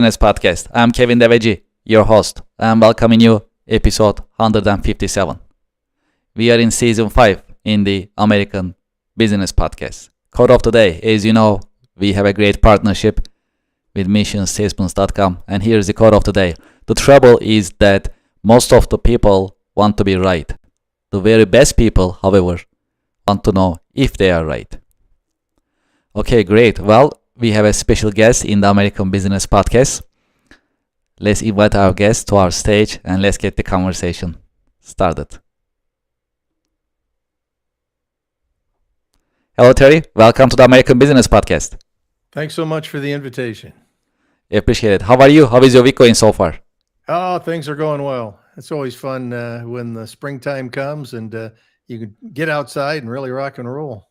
Business Podcast. I'm Kevin Deveji, your host. I'm welcoming you episode 157. We are in season 5 in the American Business Podcast. Quote of the day, as you know, we have a great partnership with missionstatements.com, and here's the quote of the day. The trouble is that most of the people want to be right. The very best people, however, want to know if they are right. Okay, great. Well, we have a special guest in the American Business Podcast. Let's invite our guest to our stage and let's get the conversation started. Hello, Terry. Welcome to the American Business Podcast. Thanks so much for the invitation. Appreciate it. How are you? How is your week going so far? Oh, things are going well. It's always fun when the springtime comes and you can get outside and really rock and roll.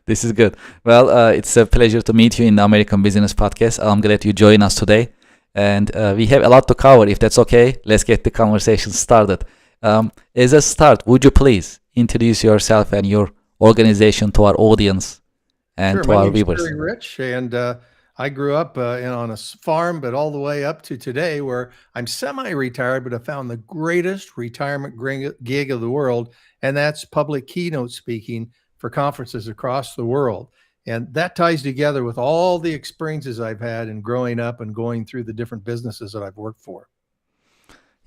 This is good. Well, it's a pleasure to meet you in the American Business Podcast. I'm glad you joined us today. And we have a lot to cover. If that's okay, let's get the conversation started. As a start, would you please introduce yourself and your organization to our audience and Sure, to my our name's viewers? Terry Rich, and I grew up on a farm, but all the way up to today where I'm semi-retired, but I found the greatest retirement gig of the world, and that's public keynote speaking for conferences across the world. And that ties together with all the experiences I've had in growing up and going through the different businesses that I've worked for.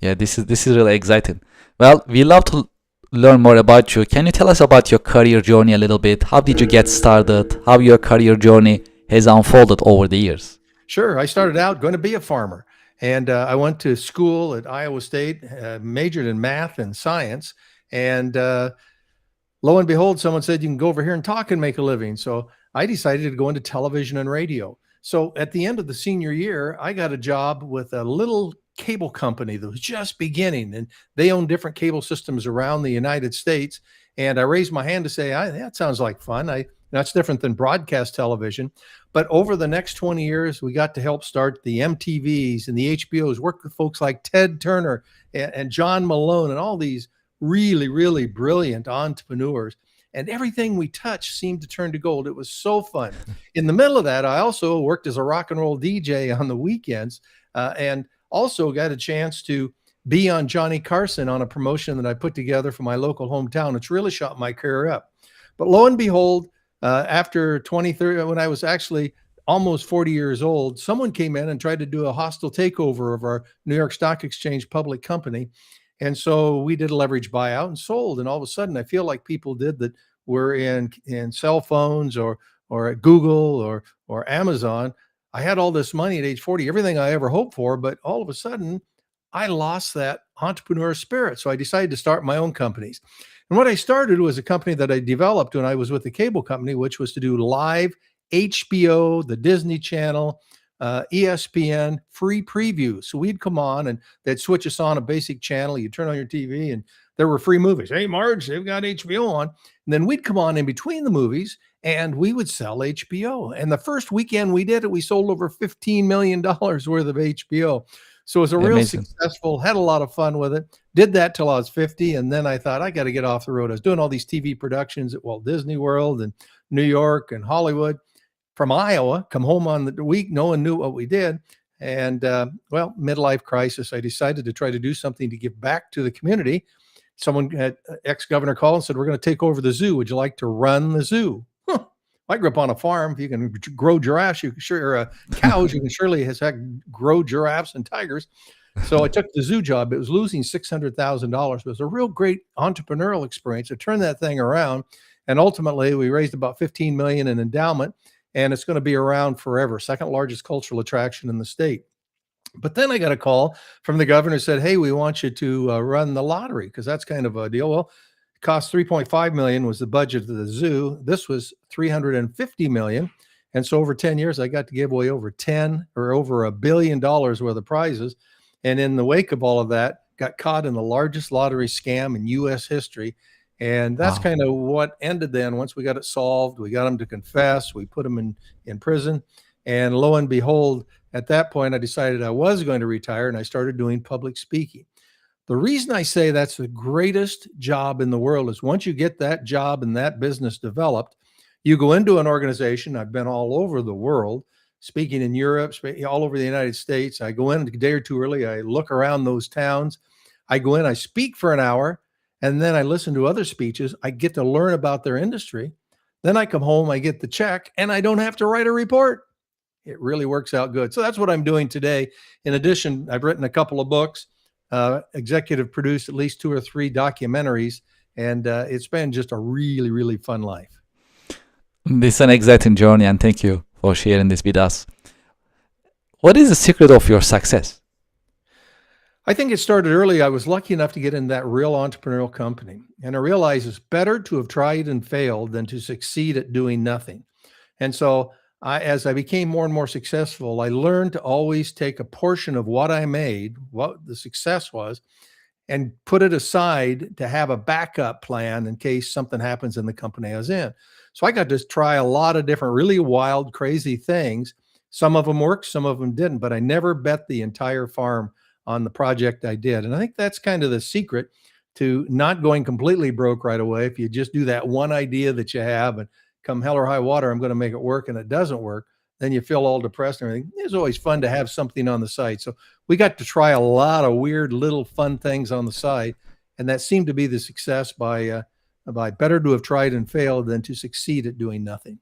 Yeah, this is really exciting. Well, we love to learn more about you. Can you tell us about your career journey a little bit? How did you get started? How your career journey has unfolded over the years? Sure. I started out going to be a farmer, and I went to school at Iowa State, majored in math and science, and lo and behold, someone said, you can go over here and talk and make a living. So I decided to go into television and radio. So at the end of the senior year, I got a job with a little cable company that was just beginning, and they own different cable systems around the United States. And I raised my hand to say, that sounds like fun. That's different than broadcast television. But over the next 20 years, we got to help start the MTVs and the HBOs, work with folks like Ted Turner and John Malone and all these really, really brilliant entrepreneurs. And everything we touched seemed to turn to gold. It was so fun. In the middle of that, I also worked as a rock and roll DJ on the weekends and also got a chance to be on Johnny Carson on a promotion that I put together for my local hometown. It's really shot my career up. But lo and behold, after 2030, when I was actually almost 40 years old, someone came in and tried to do a hostile takeover of our New York Stock Exchange public company. And so we did a leverage buyout and sold. And all of a sudden, I feel like people did that were in cell phones or at Google or Amazon. I had all this money at age 40, everything I ever hoped for, but all of a sudden, I lost that entrepreneur spirit. So I decided to start my own companies. And what I started was a company that I developed when I was with the cable company, which was to do live HBO, the Disney Channel, ESPN free previews. So we'd come on and they'd switch us on a basic channel. You turn on your TV and there were free movies. Hey, Marge, they've got HBO on. And then we'd come on in between the movies and we would sell HBO. And the first weekend we did it, we sold over $15 million worth of HBO. So it was a real successful, had a lot of fun with it. Did that till I was 50. And then I thought, I got to get off the road. I was doing all these TV productions at Walt Disney World and New York and Hollywood. From Iowa, come home on the week, no one knew what we did. And midlife crisis, I decided to try to do something to give back to the community. Someone had ex-governor called and said, we're going to take over the zoo. Would you like to run the zoo? I grew up on a farm. If you can grow giraffes, you can cows, you can surely grow giraffes and tigers. So I took the zoo job. It was losing $600,000. It was a real great entrepreneurial experience to turn that thing around. And ultimately, we raised about $15 million in endowment. And it's going to be around forever, second largest cultural attraction in the state. But then I got a call from the governor who said, hey, we want you to run the lottery because that's kind of a deal. Well, it cost $3.5 million was the budget of the zoo. This was $350 million. And so over 10 years, I got to give away over $1 billion worth of prizes. And in the wake of all of that, got caught in the largest lottery scam in U.S. history. And that's kind of what ended then. Once we got it solved, we got them to confess, we put them in prison. And lo and behold, at that point, I decided I was going to retire and I started doing public speaking. The reason I say that's the greatest job in the world is once you get that job and that business developed, you go into an organization. I've been all over the world speaking in Europe, all over the United States. I go in a day or two early. I look around those towns. I go in, I speak for an hour, and then I listen to other speeches. I get to learn about their industry. Then I come home, I get the check, and I don't have to write a report. It really works out good. So that's what I'm doing today. In addition, I've written a couple of books, executive produced at least 2 or 3 documentaries, and it's been just a really, really fun life. This is an exciting journey, and thank you for sharing this with us. What is the secret of your success? I think it started early. I was lucky enough to get in that real entrepreneurial company. And I realized it's better to have tried and failed than to succeed at doing nothing. And so as I became more and more successful, I learned to always take a portion of what I made, what the success was, and put it aside to have a backup plan in case something happens in the company I was in. So I got to try a lot of different, really wild, crazy things. Some of them worked, some of them didn't, but I never bet the entire farm on the project I did. And I think that's kind of the secret to not going completely broke right away. If you just do that one idea that you have and come hell or high water, I'm going to make it work, and it doesn't work, then you feel all depressed and everything. It's always fun to have something on the side. So we got to try a lot of weird little fun things on the side. And that seemed to be the success by better to have tried and failed than to succeed at doing nothing.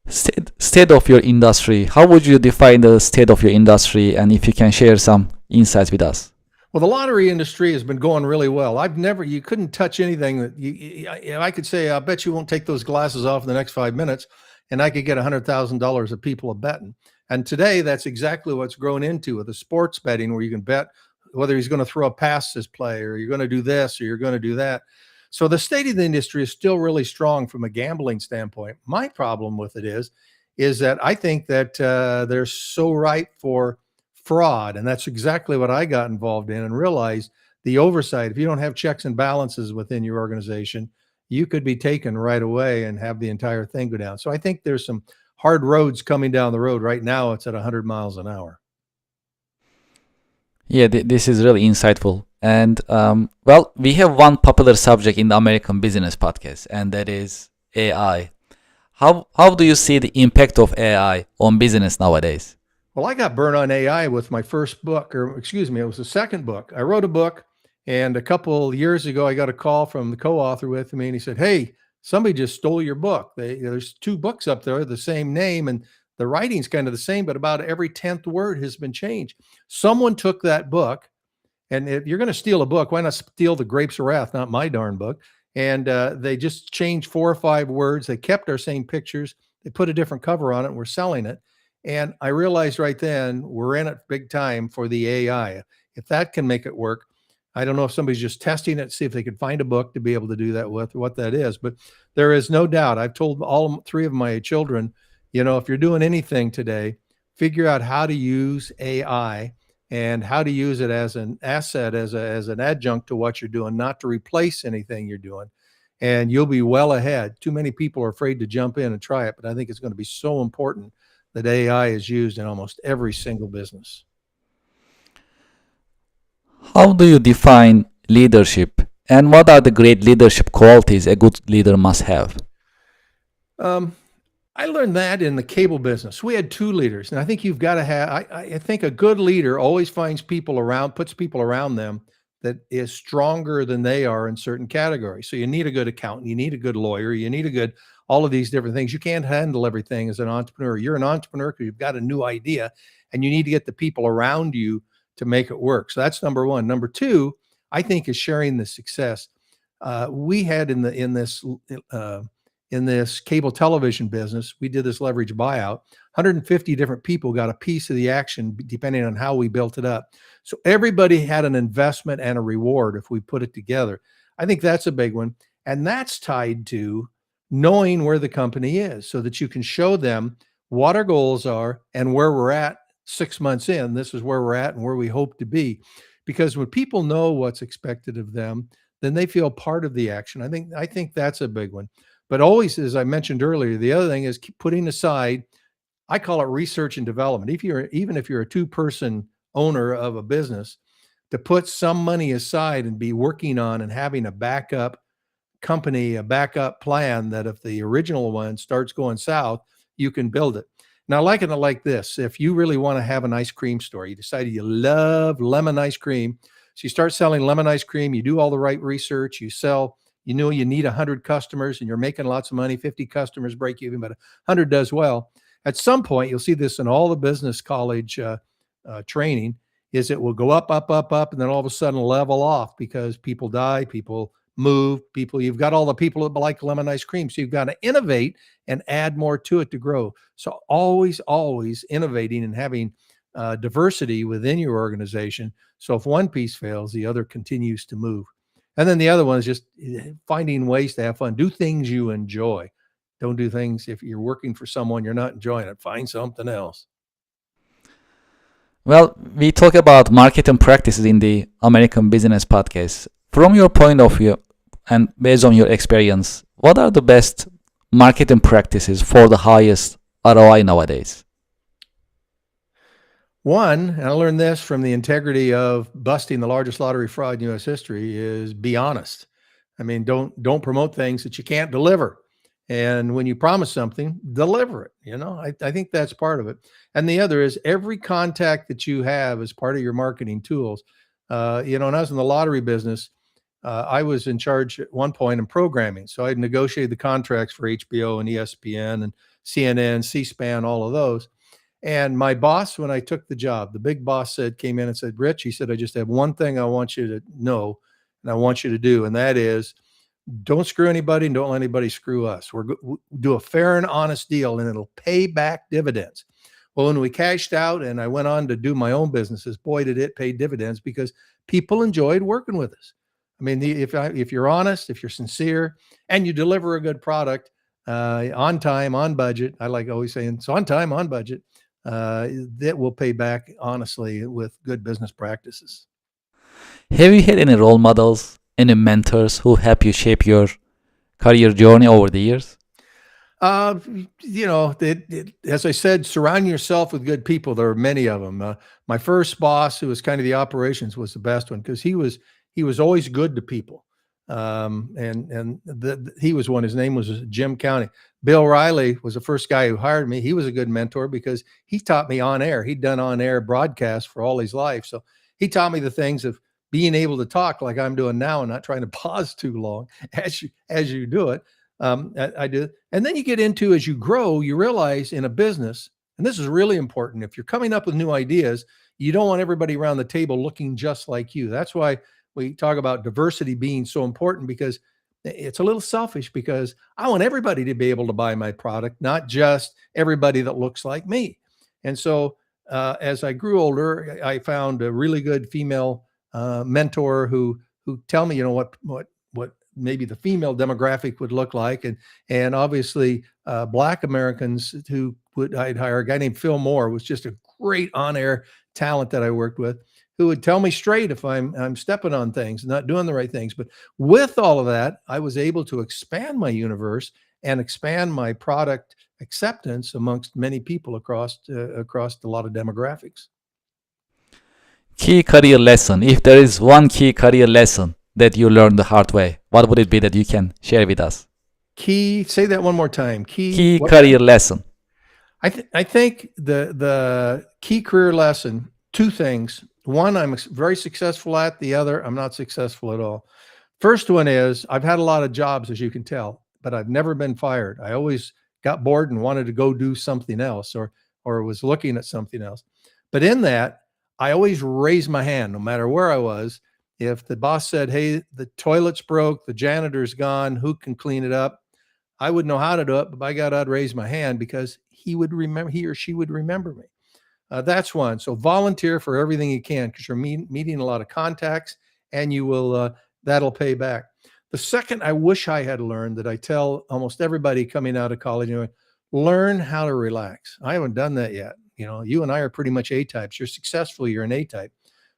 State of your industry. How would you define the state of your industry? And if you can share some insights with us. Well, the lottery industry has been going really well. You couldn't touch anything that I could say, I bet you won't take those glasses off in the next 5 minutes, and I could get $100,000 of people betting. And today, that's exactly what's grown into with the sports betting, where you can bet whether he's going to throw a pass this play, or you're going to do this, or you're going to do that. So the state of the industry is still really strong from a gambling standpoint. My problem with it is that I think that they're so ripe for fraud. And that's exactly what I got involved in and realized the oversight. If you don't have checks and balances within your organization, you could be taken right away and have the entire thing go down. So I think there's some hard roads coming down the road. Right now, it's at 100 miles an hour. Yeah, this is really insightful. And well, we have one popular subject in the American Business Podcast, and that is AI. How do you see the impact of AI on business nowadays? Well, I got burned on AI with my first book, or excuse me, it was the second book. I wrote a book, and a couple years ago, I got a call from the co-author with me, and he said, "Hey, somebody just stole your book. There's 2 books up there, the same name, and the writing's kind of the same, but about every 10th word has been changed. Someone took that book, and if you're going to steal a book, why not steal The Grapes of Wrath, not my darn book?" And they just changed 4 or 5 words. They kept our same pictures. They put a different cover on it, and we're selling it. And I realized right then we're in it big time for the AI. If that can make it work, I don't know if somebody's just testing it, see if they could find a book to be able to do that with, what that is. But there is no doubt. I've told all 3 of my children, if you're doing anything today, figure out how to use AI and how to use it as an asset, as an adjunct to what you're doing, not to replace anything you're doing. And you'll be well ahead. Too many people are afraid to jump in and try it, but I think it's going to be so important that AI is used in almost every single business. How do you define leadership, and what are the great leadership qualities a good leader must have? I learned that in the cable business. We had 2 leaders, and I think you've got to have, I think a good leader always finds people around, puts people around them that is stronger than they are in certain categories. So you need a good accountant, you need a good lawyer, you need all of these different things. You can't handle everything as an entrepreneur. You're an entrepreneur because you've got a new idea, and you need to get the people around you to make it work. So that's number 1. Number 2, I think, is sharing the success. We had in this cable television business, we did this leverage buyout. 150 different people got a piece of the action depending on how we built it up. So everybody had an investment and a reward if we put it together. I think that's a big one. And that's tied to knowing where the company is so that you can show them what our goals are and where we're at 6 months in. This is where we're at and where we hope to be. Because when people know what's expected of them, then they feel part of the action. I think that's a big one. But always, as I mentioned earlier, the other thing is keep putting aside, I call it research and development. Even if you're a 2-person owner of a business, to put some money aside and be working on and having a backup company, a backup plan, that if the original one starts going south, you can build it. Now, I liken it like this. If you really want to have an ice cream store, you decided you love lemon ice cream. So you start selling lemon ice cream, you do all the right research, you know you need 100 customers and you're making lots of money, 50 customers break even, but 100 does well. At some point, you'll see this in all the business college training, is it will go up, up, up, up, and then all of a sudden level off because people die, people move, you've got all the people that like lemon ice cream. So you've got to innovate and add more to it to grow. So always innovating and having diversity within your organization. So if one piece fails, the other continues to move. And then the other one is just finding ways to have fun. Do things you enjoy. Don't do things if you're working for someone you're not enjoying it. Find something else. Well, we talk about marketing practices in the American Business Podcast. From your point of view and based on your experience, what are the best marketing practices for the highest ROI nowadays? One, and I learned this from the integrity of busting the largest lottery fraud in U.S. history, is be honest. I mean, don't promote things that you can't deliver. And when you promise something, deliver it. I think that's part of it. And the other is every contact that you have as part of your marketing tools. When I was in the lottery business, I was in charge at one point in programming. So I'd negotiated the contracts for HBO and ESPN and CNN, C-SPAN, all of those. And my boss, when I took the job, the big boss came in and said, Rich, he said, I just have one thing I want you to know and I want you to do. And that is, don't screw anybody and don't let anybody screw us. We'll do a fair and honest deal and it'll pay back dividends. Well, when we cashed out and I went on to do my own businesses, boy, did it pay dividends because people enjoyed working with us. I mean, if you're honest, if you're sincere and you deliver a good product on time, on budget, I like always saying it's on time, on budget, that will pay back honestly with good business practices. Have you had any role models, any mentors who help you shape your career journey over the years? As I said, surround yourself with good people. There are many of them. My first boss, who was kind of the operations, was the best one because he was always good to people. He was one. His name was Jim County. Bill Riley was the first guy who hired me. He was a good mentor because he taught me on air. He'd done on air broadcasts for all his life, so he taught me the things of being able to talk like I'm doing now and not trying to pause too long as you do it. I do. And then you get into, as you grow, you realize in a business, and this is really important, if you're coming up with new ideas, you don't want everybody around the table looking just like you. That's why we talk about diversity being so important, because it's a little selfish because I want everybody to be able to buy my product, not just everybody that looks like me. And so as I grew older, I found a really good female mentor who tell me, what maybe the female demographic would look like. And obviously Black Americans I'd hire a guy named Phil Moore, was just a great on-air talent that I worked with, who would tell me straight if I'm stepping on things, not doing the right things. But with all of that, I was able to expand my universe and expand my product acceptance amongst many people across a lot of demographics. Key career lesson. If there is one key career lesson that you learned the hard way, what would it be that you can share with us? Say that one more time. Key career lesson. I think the key career lesson, two things. One, I'm very successful at. The other, I'm not successful at all. First one is I've had a lot of jobs, as you can tell, but I've never been fired. I always got bored and wanted to go do something else or was looking at something else. But in that, I always raised my hand, no matter where I was. If the boss said, hey, the toilet's broke, the janitor's gone, who can clean it up? I wouldn't know how to do it, but by God, I'd raise my hand because he or she would remember me. That's one. So volunteer for everything you can because you're meeting a lot of contacts and you will, that'll pay back. The second I wish I had learned, that I tell almost everybody coming out of college, learn how to relax. I haven't done that yet. You and I are pretty much A-types. You're successful, you're an A-type.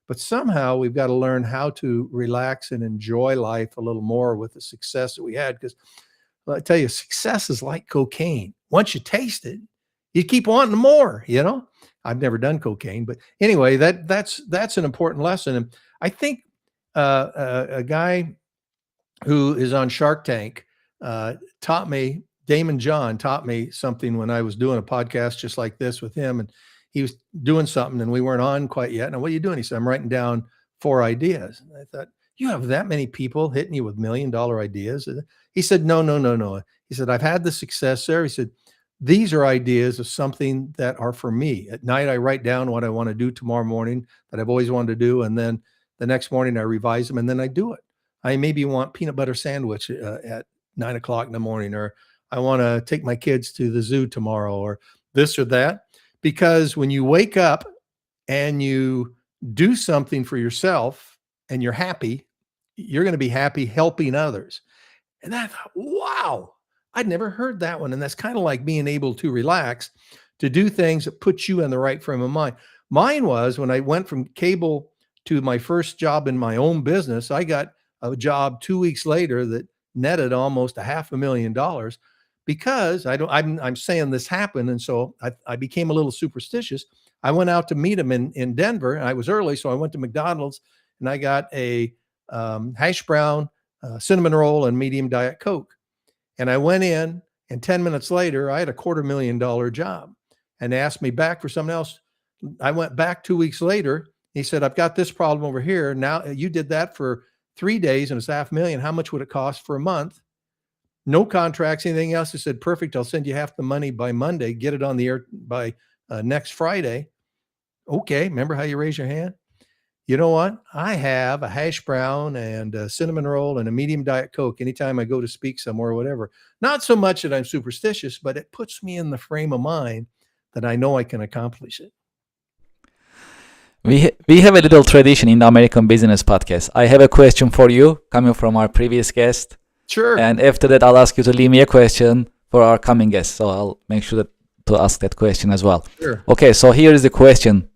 But somehow we've got to learn how to relax and enjoy life a little more with the success that we had. Because I tell you, success is like cocaine. Once you taste it, you keep wanting more, I've never done cocaine, but anyway, that's an important lesson. And I think a guy who is on Shark Tank taught me Damon John taught me something when I was doing a podcast just like this with him, and he was doing something, and we weren't on quite yet. And what are you doing? He said, I'm writing down 4 ideas. And I thought, you have that many people hitting you with $1 million ideas? He said, no, no, no, no. He said, I've had the success there. He said, these are ideas of something that are for me. At night, I write down what I want to do tomorrow morning that I've always wanted to do. And then the next morning I revise them and then I do it. I maybe want peanut butter sandwich at 9 o'clock in the morning, or I want to take my kids to the zoo tomorrow, or this or that. Because when you wake up and you do something for yourself and you're happy, you're going to be happy helping others. And I thought, wow, I'd never heard that one. And that's kind of like being able to relax, to do things that put you in the right frame of mind. Mine was when I went from cable to my first job in my own business, I got a job 2 weeks later that netted almost $500,000 because I'm saying this happened. And so I became a little superstitious. I went out to meet him in Denver, and I was early. So I went to McDonald's and I got a hash brown, cinnamon roll, and medium Diet Coke. And I went in, and 10 minutes later, I had a $250,000 job, and they asked me back for something else. I went back 2 weeks later. He said, I've got this problem over here. Now you did that for 3 days and it's $500,000. How much would it cost for a month? No contracts, anything else. He said, perfect. I'll send you half the money by Monday. Get it on the air by next Friday. Okay. Remember how you raise your hand? You know what? I have a hash brown and a cinnamon roll and a medium Diet Coke anytime I go to speak somewhere or whatever. Not so much that I'm superstitious, but it puts me in the frame of mind that I know I can accomplish it. We have a little tradition in the American Business Podcast. I have a question for you coming from our previous guest. Sure. And after that, I'll ask you to leave me a question for our coming guest. So I'll make sure to ask that question as well. Sure. Okay, so here is the question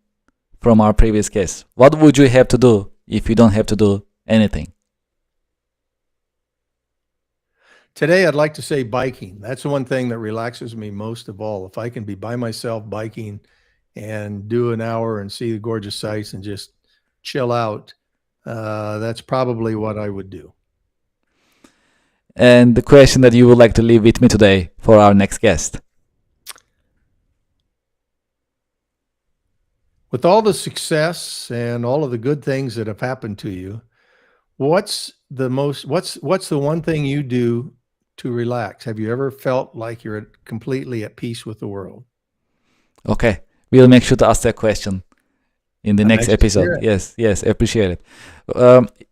from our previous guest. What would you have to do if you don't have to do anything? Today, I'd like to say biking. That's the one thing that relaxes me most of all. If I can be by myself biking and do an hour and see the gorgeous sights and just chill out, that's probably what I would do. And the question that you would like to leave with me today for our next guest. With all the success and all of the good things that have happened to you, what's the one thing you do to relax? Have you ever felt like you're completely at peace with the world? Okay, we'll make sure to ask that question in the next episode. Yes, appreciate it.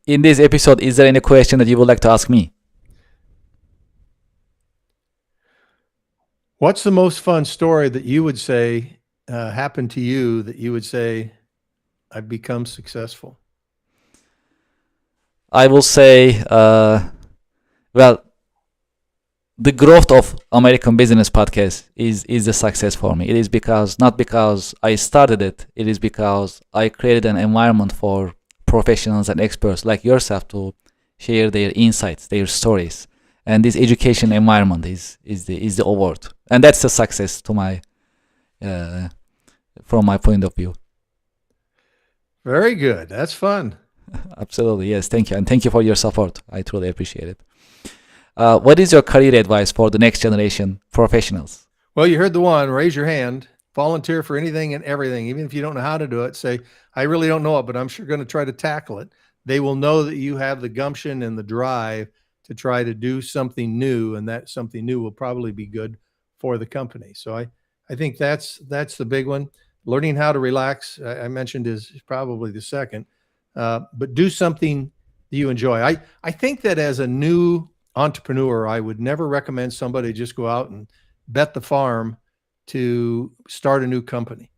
In this episode, is there any question that you would like to ask me? What's the most fun story that you would say happened to you that you would say, I've become successful? I will say, the growth of American Business Podcast is a success for me. It is not because I started it. It is because I created an environment for professionals and experts like yourself to share their insights, their stories. And this education environment is the award, and that's a success to my from my point of view. Very good. That's fun. Absolutely, yes. Thank you, and thank you for your support. I truly appreciate it. What is your career advice for the next generation professionals? Well, you heard the one. Raise your hand. Volunteer for anything and everything, even if you don't know how to do it. Say, I really don't know it, but I'm sure going to try to tackle it. They will know that you have the gumption and the drive to try to do something new, and that something new will probably be good for the company. So I think that's the big one. Learning how to relax, I mentioned, is probably the second. But do something that you enjoy. I think that as a new entrepreneur, I would never recommend somebody just go out and bet the farm to start a new company.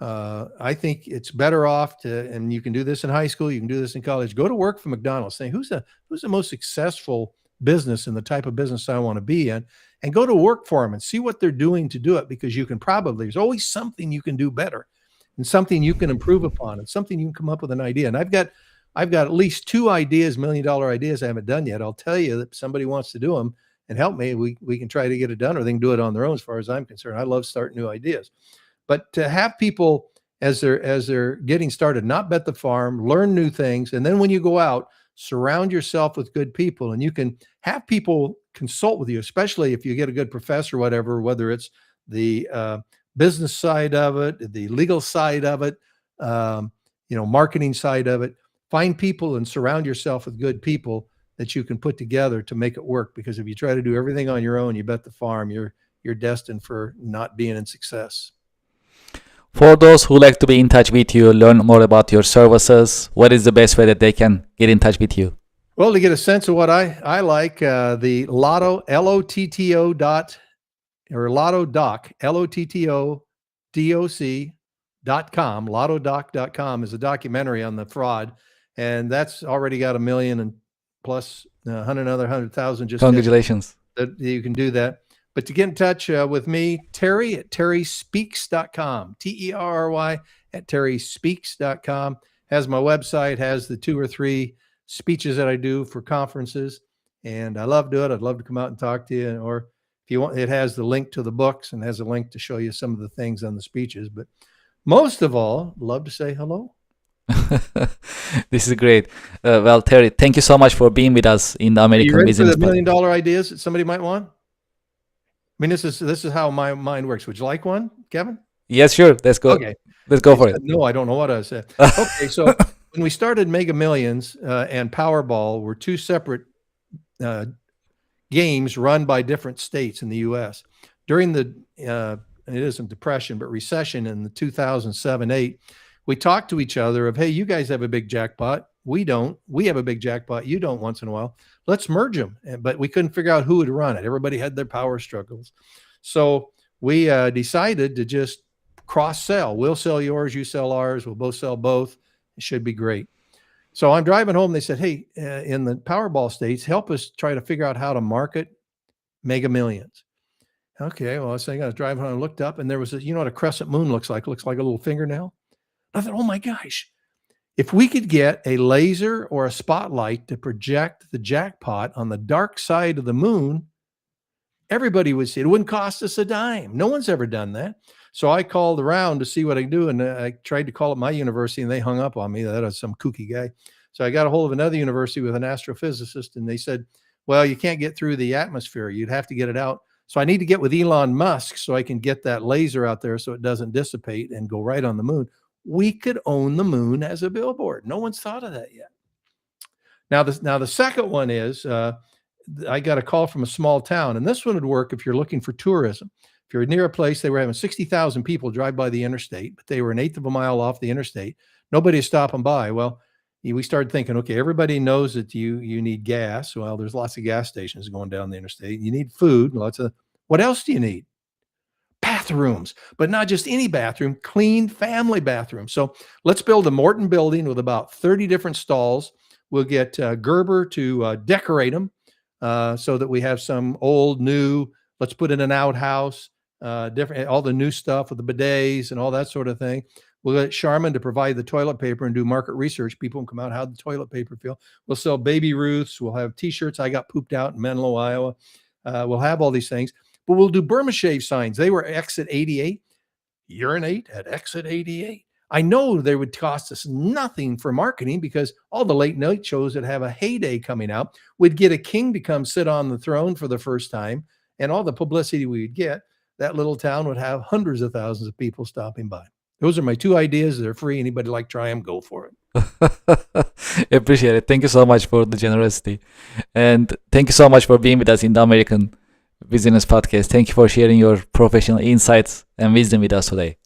I think it's better off and you can do this in high school, you can do this in college, go to work for McDonald's, saying who's the most successful business and the type of business I want to be in, and go to work for them and see what they're doing to do it, because you can there's always something you can do better and something you can improve upon and something you can come up with an idea. And I've got at least 2 ideas, $1 million ideas I haven't done yet. I'll tell you that if somebody wants to do them and help me, we can try to get it done, or they can do it on their own as far as I'm concerned. I love starting new ideas. But to have people as they're getting started, not bet the farm, learn new things, and then when you go out, surround yourself with good people, and you can have people consult with you, especially if you get a good professor, whatever, whether it's the business side of it, the legal side of it, marketing side of it. Find people and surround yourself with good people that you can put together to make it work. Because if you try to do everything on your own, you bet the farm you're destined for not being in success. For those who like to be in touch with you, learn more about your services, what is the best way that they can get in touch with you? Well, to get a sense of what I like, the Lotto, L-O-T-T-O dot, or Lotto Doc, LOTTODOC.com, LottoDoc.com is a documentary on the fraud, and that's already got 1 million and plus 100,000 just Congratulations. that you can do that. But to get in touch with me, Terry at terryspeaks.com, Terry at terryspeaks.com, has my website, has the 2 or 3 speeches that I do for conferences, and I love doing it. I'd love to come out and talk to you. Or if you want, it has the link to the books and has a link to show you some of the things on the speeches. But most of all, love to say hello. This is great. Well, Terry, thank you so much for being with us in the American Are you ready Business for the $1 million ideas that somebody might want? I mean, this is how my mind works. Would you like one, Kevin? Yes, sure. Let's go. Okay. Let's go for it. No, I don't know what I said. Okay, so when we started Mega Millions and Powerball were 2 separate games run by different states in the U.S. During the it isn't depression, but recession in the 2007-8, we talked to each other of, hey, you guys have a big jackpot. We don't. We have a big jackpot. You don't once in a while. Let's merge them. But we couldn't figure out who would run it. Everybody had their power struggles. So we decided to just cross-sell. We'll sell yours. You sell ours. We'll both sell both. It should be great. So I'm driving home. They said, hey, in the Powerball states, help us try to figure out how to market Mega Millions. Okay, well, I was driving home and looked up, and there was you know what a crescent moon looks like? It looks like a little fingernail. I thought, oh my gosh, if we could get a laser or a spotlight to project the jackpot on the dark side of the moon, everybody would see it. It wouldn't cost us a dime. No one's ever done that. So I called around to see what I could do, and I tried to call up my university, and they hung up on me. That was some kooky guy. So I got a hold of another university with an astrophysicist, and they said, well, you can't get through the atmosphere. You'd have to get it out. So I need to get with Elon Musk so I can get that laser out there so it doesn't dissipate and go right on the moon. We could own the moon as a billboard. No one's thought of that yet. Now the second one is I got a call from a small town, and this one would work if you're looking for tourism. If you're near a place, they were having 60,000 people drive by the interstate, but they were 1/8 of a mile off the interstate. Nobody's stopping by. Well, we started thinking, okay, everybody knows that you need gas. Well, there's lots of gas stations going down the interstate. You need food. What else do you need? Bathrooms, but not just any bathroom, clean family bathrooms. So let's build a Morton building with about 30 different stalls. We'll get Gerber to decorate them so that we have some old, new, let's put in an outhouse, different, all the new stuff with the bidets and all that sort of thing. We'll get Charmin to provide the toilet paper and do market research. People can come out, how the toilet paper feel. We'll sell Baby Ruths. We'll have T-shirts. I got pooped out in Menlo, Iowa. We'll have all these things. But we'll do Burma Shave signs. They were exit 88. Urinate at exit 88. I know they would cost us nothing for marketing because all the late night shows that have a heyday coming out would get a king to come sit on the throne for the first time. And all the publicity we would get, that little town would have hundreds of thousands of people stopping by. Those are my 2 ideas. They're free. Anybody like try them, go for it. Appreciate it. Thank you so much for the generosity. And thank you so much for being with us in the American Business Podcast. Thank you for sharing your professional insights and wisdom with us today.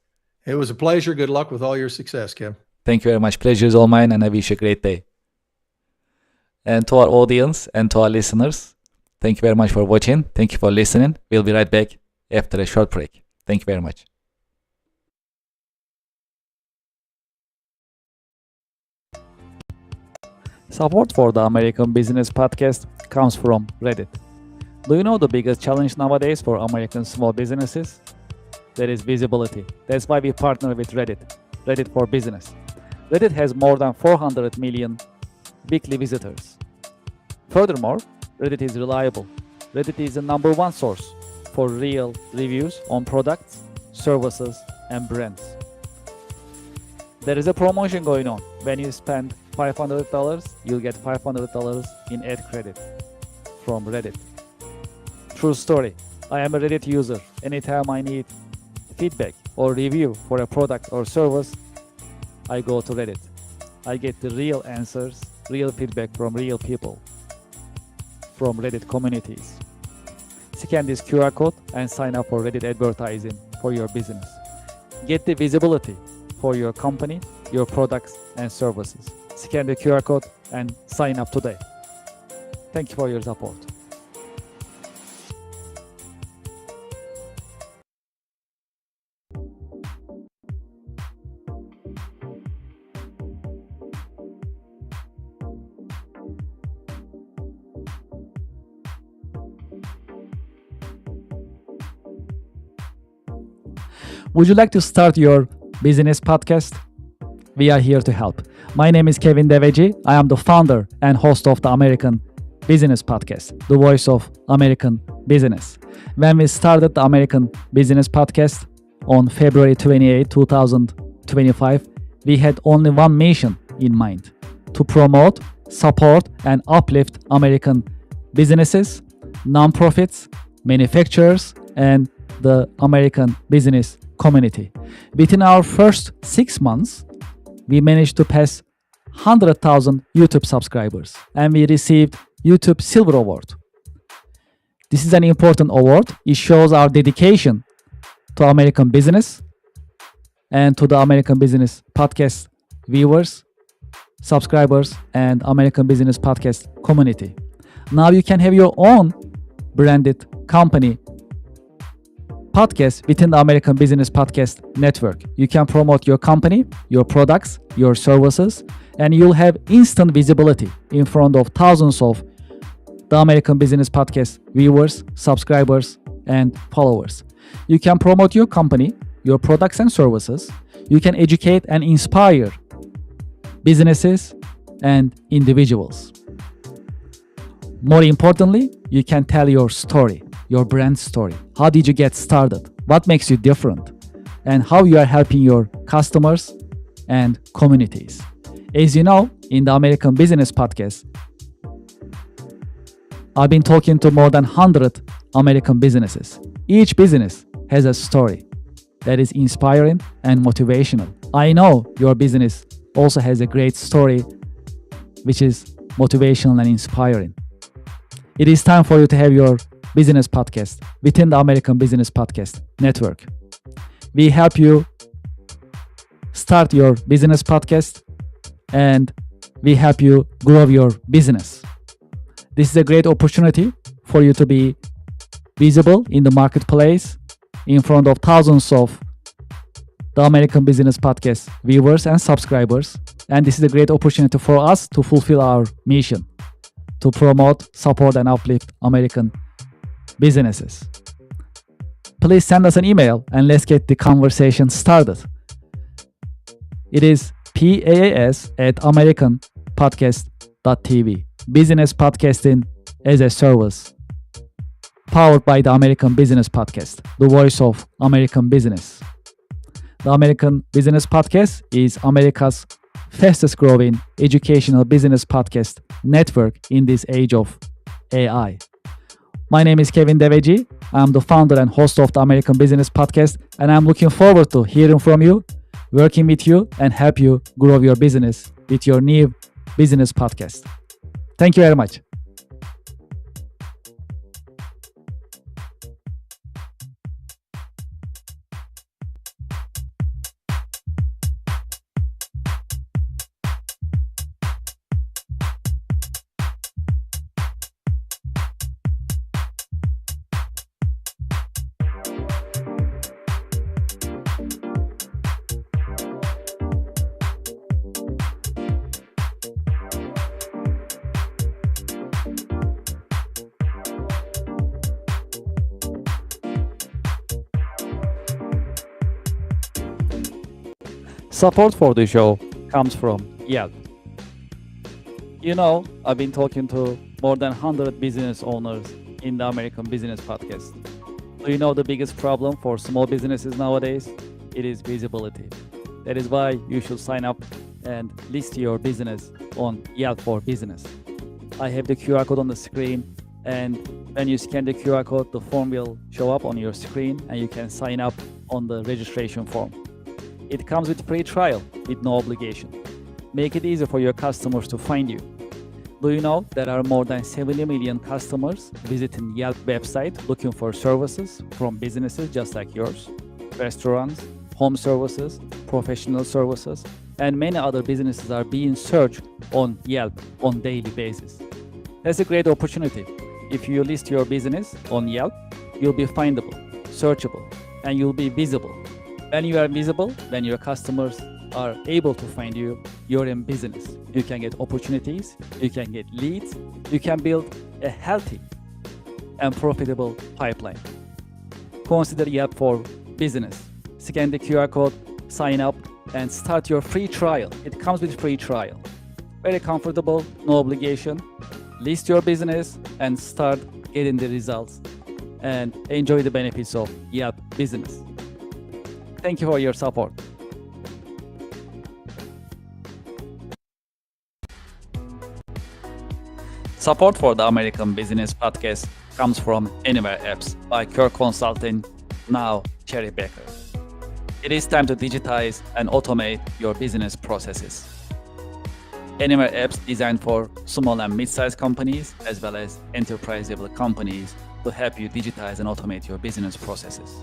It was a pleasure. Good luck with all your success, Kim. Thank you very much. Pleasure is all mine, and I wish you a great day. And to our audience and to our listeners, thank you very much for watching. Thank you for listening. We'll be right back after a short break. Thank you very much. Support for the American Business Podcast comes from Reddit. Do you know the biggest challenge nowadays for American small businesses? That is visibility. That's why we partner with Reddit for Business. Reddit has more than 400 million weekly visitors. Furthermore, Reddit is reliable. Reddit is the #1 source for real reviews on products, services, and brands. There is a promotion going on. When you spend $500, you'll get $500 in ad credit from Reddit. True story. I am a Reddit user. Anytime I need feedback or review for a product or service, I go to Reddit. I get the real answers, real feedback from real people, from Reddit communities. Scan this QR code and sign up for Reddit advertising for your business. Get the visibility for your company, your products and services. Scan the QR code and sign up today. Thank you for your support. Would you like to start your business podcast? We are here to help. My name is Kevin Deveci. I am the founder and host of the American Business Podcast, the voice of American business. When we started the American Business Podcast on February 28, 2025, we had only one mission in mind: to promote, support, and uplift American businesses, nonprofits, manufacturers, and the American business community. Within our first 6 months, we managed to pass 100,000 YouTube subscribers, and we received YouTube Silver Award. This is an important award. It shows our dedication to American business and to the American Business Podcast viewers, subscribers, and American Business Podcast community. Now you can have your own branded company podcast within the American Business Podcast Network. You can promote your company, your products, your services, and you'll have instant visibility in front of thousands of the American Business Podcast viewers, subscribers, and followers. You can promote your company, your products and services. You can educate and inspire businesses and individuals. More importantly, you can tell your story, your brand story. How did you get started? What makes you different? And how you are helping your customers and communities. As you know, in the American Business Podcast, I've been talking to more than 100 American businesses. Each business has a story that is inspiring and motivational. I know your business also has a great story which is motivational and inspiring. It is time for you to have your business podcast within the American Business Podcast Network. We help you start your business podcast and we help you grow your business. This is a great opportunity for you to be visible in the marketplace in front of thousands of the American Business Podcast viewers and subscribers. And this is a great opportunity for us to fulfill our mission to promote, support, and uplift American businesses. Please send us an email and let's get the conversation started. It is paas@americanpodcast.tv. Business podcasting as a service, powered by the American Business Podcast, the voice of American business. The American Business Podcast is America's fastest growing educational business podcast network in this age of AI. My name is Kevin Deveci. I'm the founder and host of the American Business Podcast, and I'm looking forward to hearing from you, working with you, and help you grow your business with your new business podcast. Thank you very much. Support for the show comes from Yelp. You know, I've been talking to more than 100 business owners in the American Business Podcast. Do you know the biggest problem for small businesses nowadays? It is visibility. That is why you should sign up and list your business on Yelp for Business. I have the QR code on the screen, and when you scan the QR code, the form will show up on your screen and you can sign up on the registration form. It comes with free trial with no obligation. Make it easy for your customers to find you. Do you know there are more than 70 million customers visiting Yelp website looking for services from businesses just like yours? Restaurants, home services, professional services, and many other businesses are being searched on Yelp on daily basis. That's a great opportunity. If you list your business on Yelp, you'll be findable, searchable, and you'll be visible. When you are visible, when your customers are able to find you, you're in business. You can get opportunities, you can get leads, you can build a healthy and profitable pipeline. Consider Yelp for Business. Scan the QR code, sign up, and start your free trial. It comes with free trial. Very comfortable, no obligation. List your business and start getting the results and enjoy the benefits of Yelp Business. Thank you for your support. Support for the American Business Podcast comes from Anywhere Apps by Kirk Consulting, now Cherry Baker. It is time to digitize and automate your business processes. Anywhere Apps designed for small and mid-sized companies as well as enterprise-level companies to help you digitize and automate your business processes.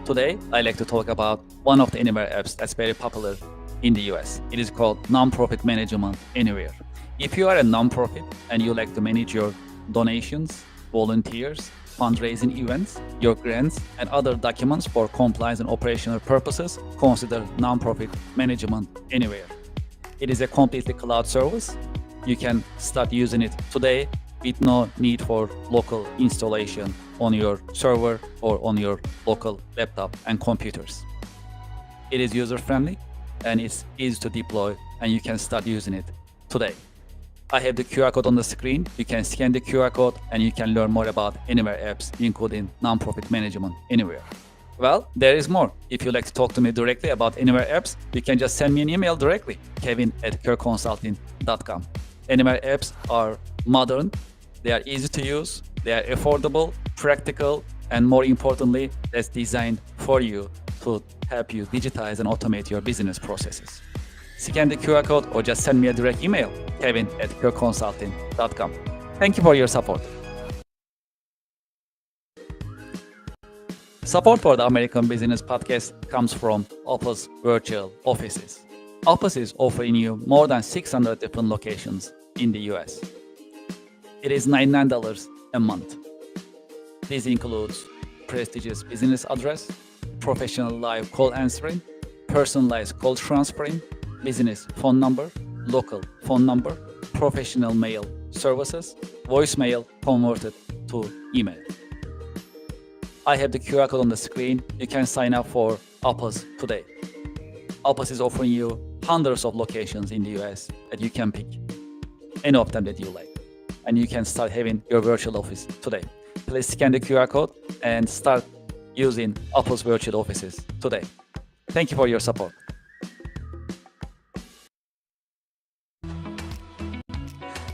Today, I'd like to talk about one of the Anywhere apps that's very popular in the US. It is called Nonprofit Management Anywhere. If you are a nonprofit and you like to manage your donations, volunteers, fundraising events, your grants, and other documents for compliance and operational purposes, consider Nonprofit Management Anywhere. It is a completely cloud service. You can start using it today with no need for local installation on your server or on your local laptop and computers. It is user-friendly and it's easy to deploy, and you can start using it today. I have the QR code on the screen. You can scan the QR code and you can learn more about Anywhere apps, including Nonprofit Management Anywhere. Well, there is more. If you'd like to talk to me directly about Anywhere apps, you can just send me an email directly, kevin@kirkconsulting.com. Anywhere apps are modern, they are easy to use, they are affordable, practical, and more importantly, that's designed for you to help you digitize and automate your business processes. Scan the QR code or just send me a direct email, kevin@kirkconsulting.com. Thank you for your support. Support for the American Business Podcast comes from Opus Virtual Offices. Opus is offering you more than 600 different locations in the US. It is $99 a month. This includes prestigious business address, professional live call answering, personalized call transferring, business phone number, local phone number, professional mail services, voicemail converted to email. I have the QR code on the screen. You can sign up for Opus today. Opus is offering you hundreds of locations in the US that you can pick, any of them that you like, and you can start having your virtual office today. Please scan the QR code and start using Opus Virtual Offices today. Thank you for your support.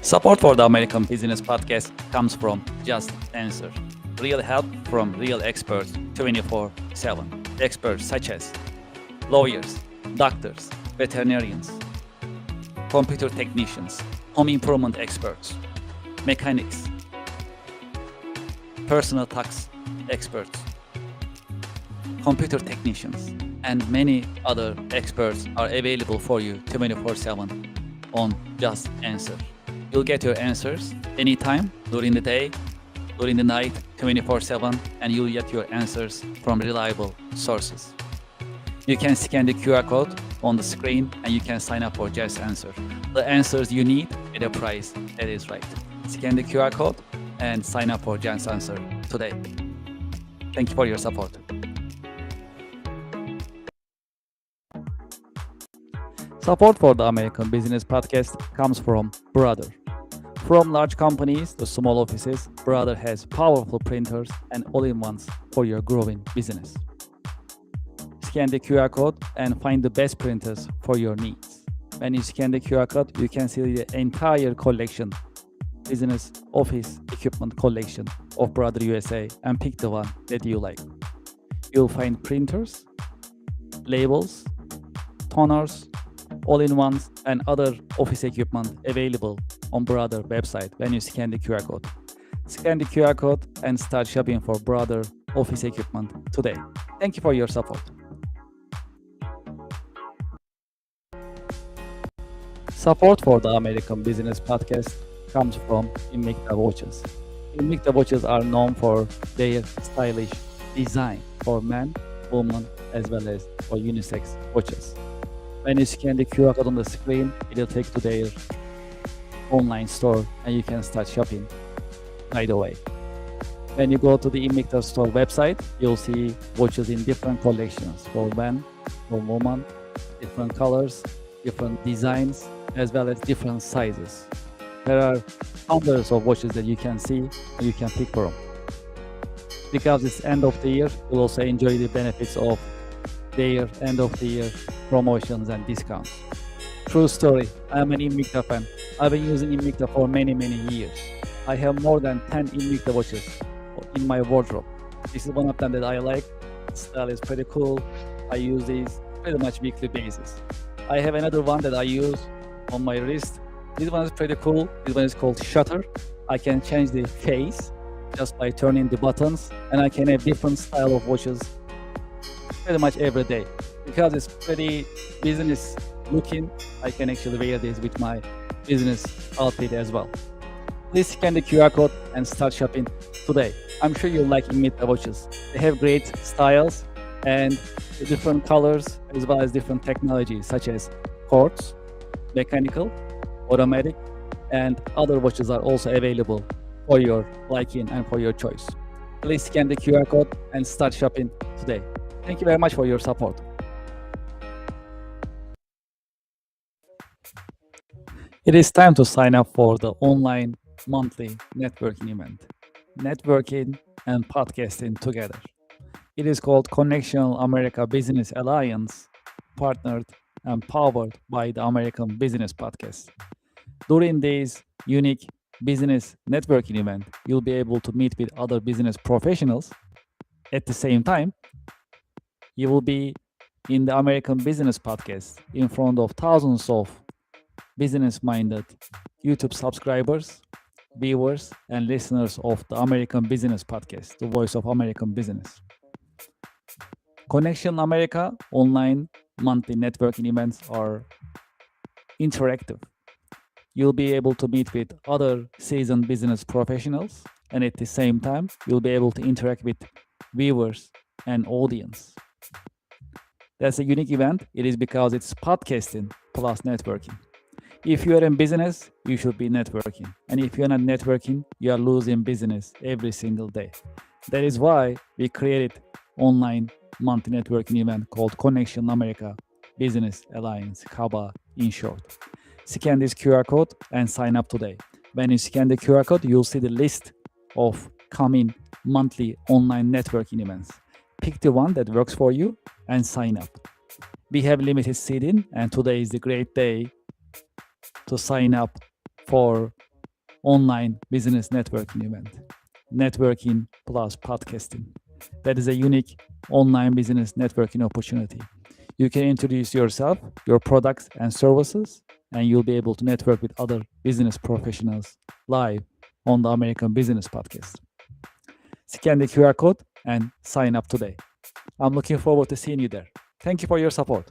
Support for the American Business Podcast comes from Just Answer. Real help from real experts 24/7. Experts such as lawyers, doctors, veterinarians, computer technicians, home improvement experts, mechanics, personal tax experts, computer technicians, and many other experts are available for you 24/7 on Just Answer. You'll get your answers anytime, during the day, during the night, 24/7, and you'll get your answers from reliable sources. You can scan the QR code on the screen and you can sign up for Just Answer. The answers you need at a price that is right. Scan the QR code and sign up for Just Answer today. Thank you for your support. Support for the American Business Podcast comes from Brother. From large companies to small offices, Brother has powerful printers and all-in-ones for your growing business. Scan the QR code and find the best printers for your needs. When you scan the QR code, you can see the entire collection, business office equipment collection of Brother USA, and pick the one that you like. You'll find printers, labels, toners, all-in-ones, and other office equipment available on Brother website when you scan the QR code. Scan the QR code and start shopping for Brother office equipment today. Thank you for your support. Support for the American Business Podcast comes from Invicta Watches. Invicta Watches are known for their stylish design for men, women, as well as for unisex watches. When you scan the QR code on the screen, it will take to their online store and you can start shopping right away. When you go to the Invicta store website, you'll see watches in different collections for men, for women, different colors, different designs, as well as different sizes. There are hundreds of watches that you can see and you can pick from. Because it's end of the year, you'll also enjoy the benefits of their end of the year promotions and discounts. True story, I'm an Invicta fan. I've been using Invicta for many years. I have more than 10 Invicta watches in my wardrobe. This is one of them that I like. The style is pretty cool. I use these pretty much weekly basis. I have another one that I use on my wrist. This one is pretty cool. This one is called Shutter. I can change the face just by turning the buttons, and I can have different style of watches pretty much every day. Because it's pretty business looking, I can actually wear this with my business outfit as well. Please scan the QR code and start shopping today. I'm sure you'll like Invicta watches. They have great styles and different colors as well as different technologies such as quartz, mechanical, automatic, and other watches are also available for your liking and for your choice. Please scan the QR code and start shopping today. Thank you very much for your support. It is time to sign up for the online monthly networking event, networking and podcasting together. It is called Connectional America Business Alliance, partnered and powered by the American Business Podcast. During this unique business networking event, you'll be able to meet with other business professionals. At the same time, you will be in the American Business Podcast in front of thousands of business-minded YouTube subscribers, viewers, and listeners of the American Business Podcast, the voice of American business. Connection America online monthly networking events are interactive. You'll be able to meet with other seasoned business professionals, and at the same time, you'll be able to interact with viewers and audience. That's a unique event. It is because it's podcasting plus networking. If you are in business, you should be networking. And if you're not networking, you are losing business every single day. That is why we created online monthly networking event called Connection America Business Alliance, CABA in short. Scan this QR code and sign up today. When you scan the QR code, you'll see the list of coming monthly online networking events. Pick the one that works for you and sign up. We have limited seating, and today is the great day to sign up for online business networking event. Networking plus podcasting. That is a unique online business networking opportunity. You can introduce yourself, your products and services, and you'll be able to network with other business professionals live on the American Business Podcast. Scan the QR code and sign up today. I'm looking forward to seeing you there. Thank you for your support.